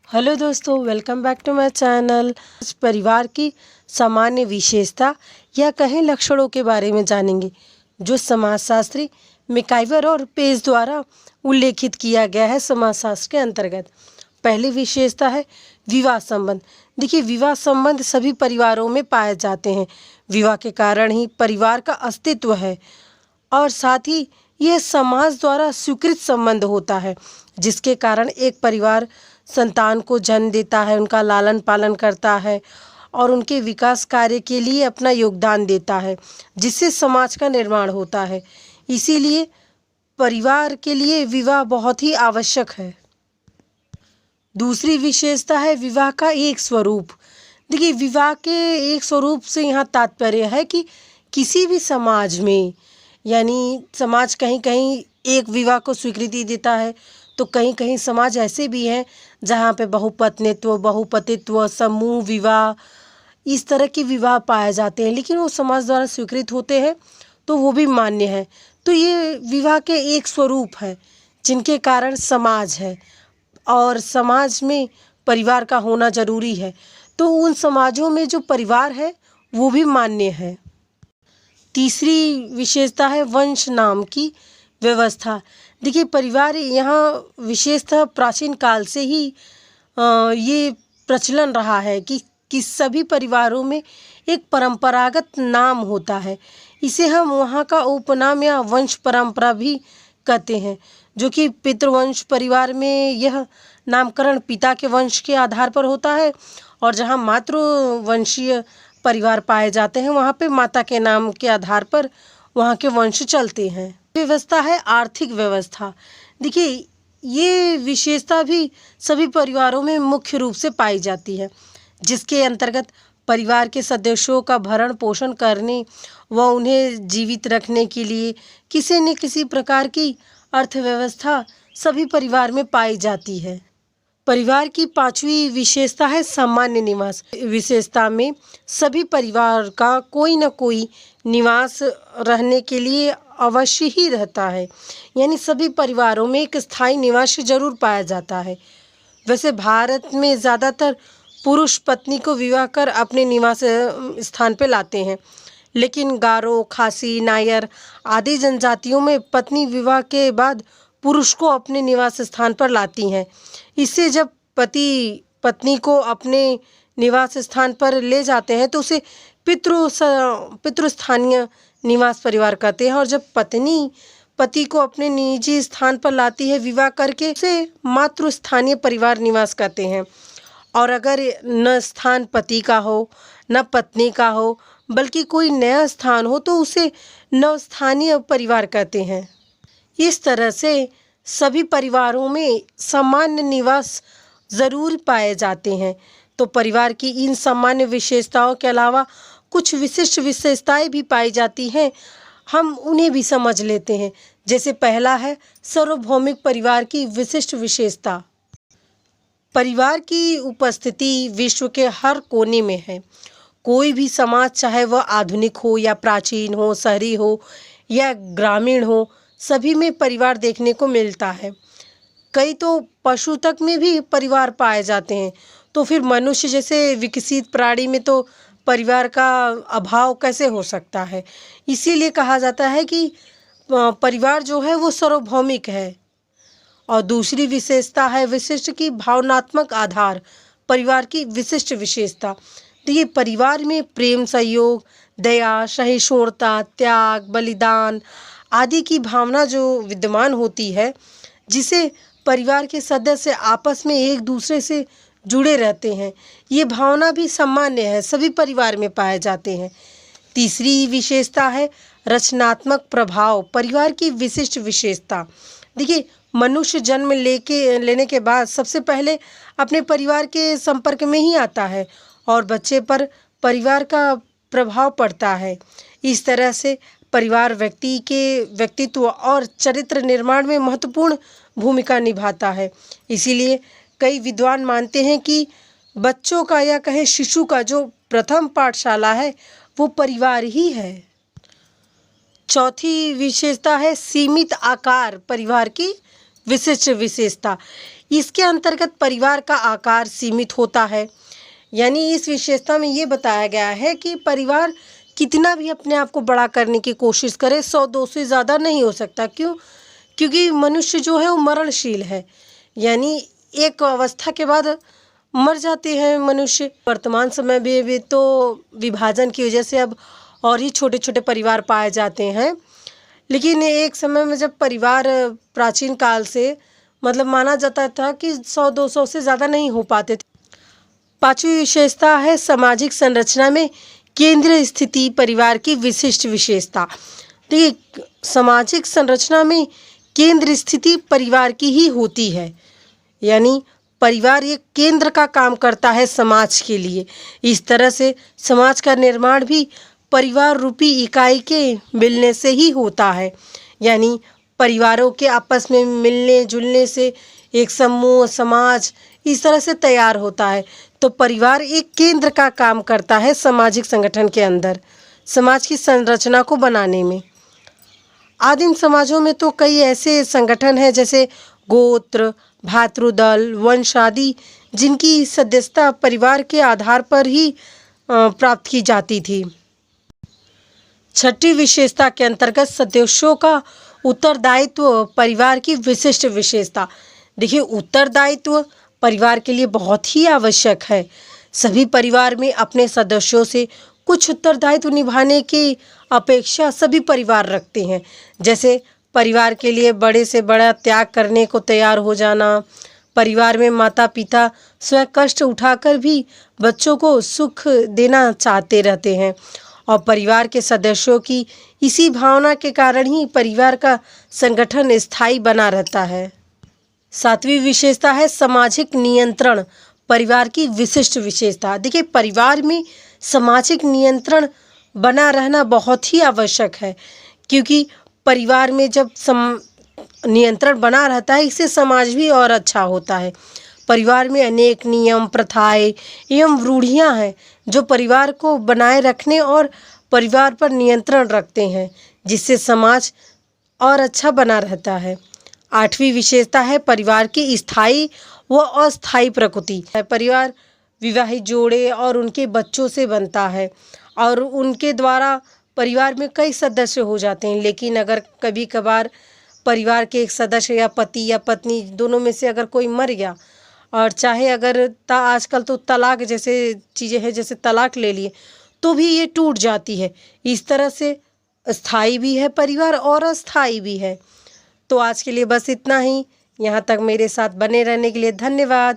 Hello दोस्तों, welcome back to my channel. इस परिवार की सामान्य विशेषता या कहें लक्षणों के बारे में जानेंगे जो समाजशास्त्री मैकाइवर और पेज द्वारा उल्लेखित किया गया है समाजशास्त्र के अंतर्गत। पहली विशेषता है विवाह संबंध। देखिए, विवाह संबंध सभी परिवारों में पाए जाते हैं। विवाह के कारण ही परिवार का अस्तित्व है और साथ ही यह समाज द्वारा स्वीकृत संबंध होता है, जिसके कारण एक परिवार संतान को जन्म देता है, उनका लालन पालन करता है और उनके विकास कार्य के लिए अपना योगदान देता है, जिससे समाज का निर्माण होता है। इसीलिए परिवार के लिए विवाह बहुत ही आवश्यक है। दूसरी विशेषता है विवाह का एक स्वरूप। देखिए, विवाह के एक स्वरूप से यहाँ तात्पर्य है कि किसी भी समाज में, यानी समाज कहीं कहीं एक विवाह को स्वीकृति देता है, तो कहीं कहीं समाज ऐसे भी हैं जहाँ पे बहुपत्नीत्व, बहुपतित्व, समूह विवाह, इस तरह के विवाह पाए जाते हैं, लेकिन वो समाज द्वारा स्वीकृत होते हैं तो वो भी मान्य है। तो ये विवाह के एक स्वरूप है जिनके कारण समाज है और समाज में परिवार का होना जरूरी है। तो उन समाजों में जो परिवार है वो भी मान्य है। तीसरी विशेषता है वंश नाम की व्यवस्था। देखिए, परिवार यहाँ विशेषतः प्राचीन काल से ही ये प्रचलन रहा है कि सभी परिवारों में एक परंपरागत नाम होता है। इसे हम वहाँ का उपनाम या वंश परंपरा भी कहते हैं, जो कि पितृवंश परिवार में यह नामकरण पिता के वंश के आधार पर होता है और जहाँ मातृवंशीय परिवार पाए जाते हैं वहाँ पे माता के नाम के आधार पर वहाँ के वंश चलते हैं। व्यवस्था है आर्थिक व्यवस्था। देखिए, ये विशेषता भी सभी परिवारों में मुख्य रूप से पाई जाती है, जिसके अंतर्गत परिवार के सदस्यों का भरण पोषण करने व उन्हें जीवित रखने के लिए किसी न किसी प्रकार की अर्थव्यवस्था सभी परिवार में पाई जाती है। परिवार की पांचवी विशेषता है सामान्य निवास। विशेषता में सभी परिवार का कोई न कोई निवास रहने के लिए अवश्य ही रहता है, यानी सभी परिवारों में एक स्थायी निवास जरूर पाया जाता है। वैसे भारत में ज़्यादातर पुरुष पत्नी को विवाह कर अपने निवास स्थान पर लाते हैं, लेकिन गारो, खासी, नायर आदि जनजातियों में पत्नी विवाह के बाद पुरुष को अपने निवास स्थान पर लाती हैं। इससे जब पति पत्नी को अपने निवास स्थान पर ले जाते हैं तो उसे पितृस्थानीय निवास परिवार कहते हैं, और जब पत्नी पति को अपने निजी स्थान पर लाती है विवाह करके, उसे मातृस्थानीय परिवार निवास कहते हैं। और अगर न स्थान पति का हो न पत्नी का हो बल्कि कोई नया स्थान हो तो उसे नवस्थानीय परिवार कहते हैं। इस तरह से सभी परिवारों में सामान्य निवास ज़रूर पाए जाते हैं। तो परिवार की इन सामान्य विशेषताओं के अलावा कुछ विशिष्ट विशेषताएं भी पाई जाती हैं, हम उन्हें भी समझ लेते हैं। जैसे पहला है सार्वभौमिक परिवार की विशिष्ट विशेषता। परिवार की उपस्थिति विश्व के हर कोने में है। कोई भी समाज, चाहे वह आधुनिक हो या प्राचीन हो, शहरी हो या ग्रामीण हो, सभी में परिवार देखने को मिलता है। कई तो पशु तक में भी परिवार पाए जाते हैं, तो फिर मनुष्य जैसे विकसित प्राणी में तो परिवार का अभाव कैसे हो सकता है। इसीलिए कहा जाता है कि परिवार जो है वो सार्वभौमिक है। और दूसरी विशेषता है विशिष्ट की भावनात्मक आधार। परिवार की विशिष्ट विशेषता, तो ये परिवार में प्रेम, सहयोग, दया, सहिष्णुता, त्याग, बलिदान आदि की भावना जो विद्यमान होती है, जिसे परिवार के सदस्य आपस में एक दूसरे से जुड़े रहते हैं, ये भावना भी सामान्य है, सभी परिवार में पाए जाते हैं। तीसरी विशेषता है रचनात्मक प्रभाव। परिवार की विशिष्ट विशेषता, देखिए, मनुष्य जन्म लेने के बाद सबसे पहले अपने परिवार के संपर्क में ही आता है और बच्चे पर परिवार का प्रभाव पड़ता है। इस तरह से परिवार व्यक्ति के व्यक्तित्व और चरित्र निर्माण में महत्वपूर्ण भूमिका निभाता है। इसीलिए कई विद्वान मानते हैं कि बच्चों का या कहें शिशु का जो प्रथम पाठशाला है वो परिवार ही है। चौथी विशेषता है सीमित आकार। परिवार की विशिष्ट विशेषता, इसके अंतर्गत परिवार का आकार सीमित होता है। यानी इस विशेषता में ये बताया गया है कि परिवार कितना भी अपने आप को बड़ा करने की कोशिश करे, 100-200 से ज़्यादा नहीं हो सकता। क्यों? क्योंकि मनुष्य जो है वो मरणशील है। यानी एक अवस्था के बाद मर जाते हैं मनुष्य। वर्तमान समय में भी तो विभाजन की वजह से अब और ही छोटे-छोटे परिवार पाए जाते हैं। लेकिन एक समय में जब परिवार प्राचीन काल से मतलब माना जाता था कि 100-200 से ज़्यादा नहीं हो पाते थे। 5वीं विशेषता है सामाजिक संरचना में केंद्रीय स्थिति परिवार की विशिष्ट विशेषता। देखिए, सामाजिक संरचना में केंद्र स्थिति परिवार की ही होती है। यानी परिवार एक केंद्र का काम करता है समाज के लिए। इस तरह से समाज का निर्माण भी परिवार रूपी इकाई के मिलने से ही होता है। यानी परिवारों के आपस में मिलने जुलने से एक समूह समाज इस तरह से तैयार होता है। तो परिवार एक केंद्र का काम करता है सामाजिक संगठन के अंदर, समाज की संरचना को बनाने में। आदिम समाजों में तो कई ऐसे संगठन हैं जैसे गोत्र, भातृदल, वंश आदि, जिनकी सदस्यता परिवार के आधार पर ही प्राप्त की जाती थी। 6ठी विशेषता के अंतर्गत सदस्यों का उत्तरदायित्व परिवार की विशिष्ट विशेषता। देखिए, उत्तरदायित्व परिवार के लिए बहुत ही आवश्यक है। सभी परिवार में अपने सदस्यों से कुछ उत्तरदायित्व निभाने की अपेक्षा सभी परिवार रखते हैं। जैसे परिवार के लिए बड़े से बड़ा त्याग करने को तैयार हो जाना। परिवार में माता पिता स्वयं कष्ट उठाकर भी बच्चों को सुख देना चाहते रहते हैं और परिवार के सदस्यों की इसी भावना के कारण ही परिवार का संगठन स्थायी बना रहता है। 7वीं विशेषता है सामाजिक नियंत्रण परिवार की विशिष्ट विशेषता। देखिए, परिवार में सामाजिक नियंत्रण बना रहना बहुत ही आवश्यक है, क्योंकि परिवार में जब नियंत्रण बना रहता है, इससे समाज भी और अच्छा होता है। परिवार में अनेक नियम, प्रथाएं एवं रूढ़ियां हैं जो परिवार को बनाए रखने और परिवार पर नियंत्रण रखते हैं, जिससे समाज और अच्छा बना रहता है। 8वीं विशेषता है परिवार की स्थायी व अस्थायी प्रकृति। परिवार विवाहित जोड़े और उनके बच्चों से बनता है और उनके द्वारा परिवार में कई सदस्य हो जाते हैं। लेकिन अगर कभी कभार परिवार के एक सदस्य या पति या पत्नी दोनों में से अगर कोई मर गया, और चाहे अगर आजकल तो तलाक जैसे चीज़ें हैं, जैसे तलाक ले लिए, तो भी ये टूट जाती है। इस तरह से स्थायी भी है परिवार और अस्थायी भी है। तो आज के लिए बस इतना ही। यहाँ तक मेरे साथ बने रहने के लिए धन्यवाद।